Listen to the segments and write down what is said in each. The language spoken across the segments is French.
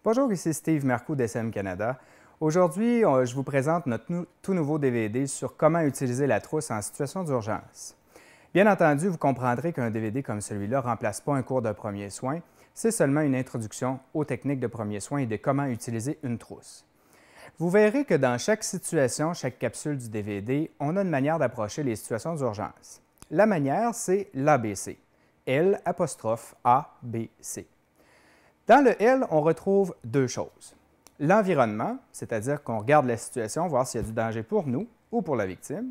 Bonjour, ici Steve Mercoux d'SM Canada. Aujourd'hui, je vous présente notre tout nouveau DVD sur comment utiliser la trousse en situation d'urgence. Bien entendu, vous comprendrez qu'un DVD comme celui-là ne remplace pas un cours de premiers soins, c'est seulement une introduction aux techniques de premiers soins et de comment utiliser une trousse. Vous verrez que dans chaque situation, chaque capsule du DVD, on a une manière d'approcher les situations d'urgence. La manière, c'est l'ABC. L apostrophe ABC. Dans le L, on retrouve deux choses. L'environnement, c'est-à-dire qu'on regarde la situation, voir s'il y a du danger pour nous ou pour la victime.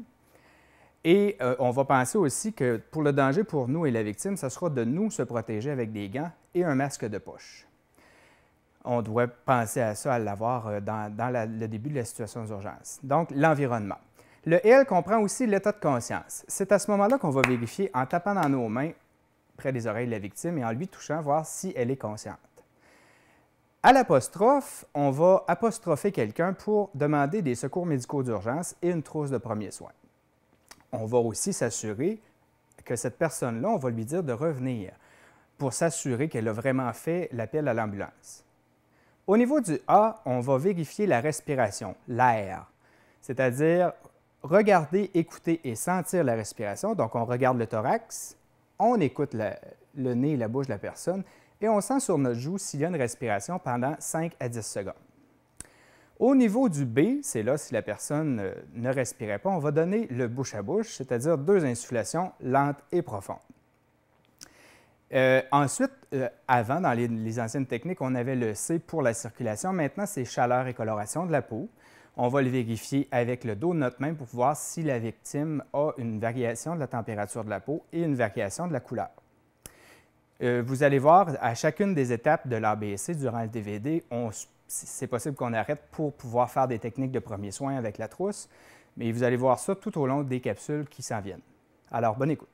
Et on va penser aussi que pour le danger pour nous et la victime, ce sera de nous se protéger avec des gants et un masque de poche. On doit penser à ça, à l'avoir dans le début de la situation d'urgence. Donc, l'environnement. Le L comprend aussi l'état de conscience. C'est à ce moment-là qu'on va vérifier en tapant dans nos mains près des oreilles de la victime et en lui touchant, voir si elle est consciente. À l'apostrophe, on va apostropher quelqu'un pour demander des secours médicaux d'urgence et une trousse de premiers soins. On va aussi s'assurer que cette personne-là, on va lui dire de revenir pour s'assurer qu'elle a vraiment fait l'appel à l'ambulance. Au niveau du A, on va vérifier la respiration, l'air, c'est-à-dire regarder, écouter et sentir la respiration. Donc, on regarde le thorax, on écoute le nez et la bouche de la personne et on sent sur notre joue s'il y a une respiration pendant 5 à 10 secondes. Au niveau du B, c'est là si la personne ne respirait pas, on va donner le bouche à bouche, c'est-à-dire 2 insufflations lentes et profondes. Ensuite, avant, dans les anciennes techniques, on avait le C pour la circulation. Maintenant, c'est chaleur et coloration de la peau. On va le vérifier avec le dos de notre main pour voir si la victime a une variation de la température de la peau et une variation de la couleur. Vous allez voir, à chacune des étapes de l'ABC durant le DVD, c'est possible qu'on arrête pour pouvoir faire des techniques de premiers soins avec la trousse, mais vous allez voir ça tout au long des capsules qui s'en viennent. Alors, bonne écoute.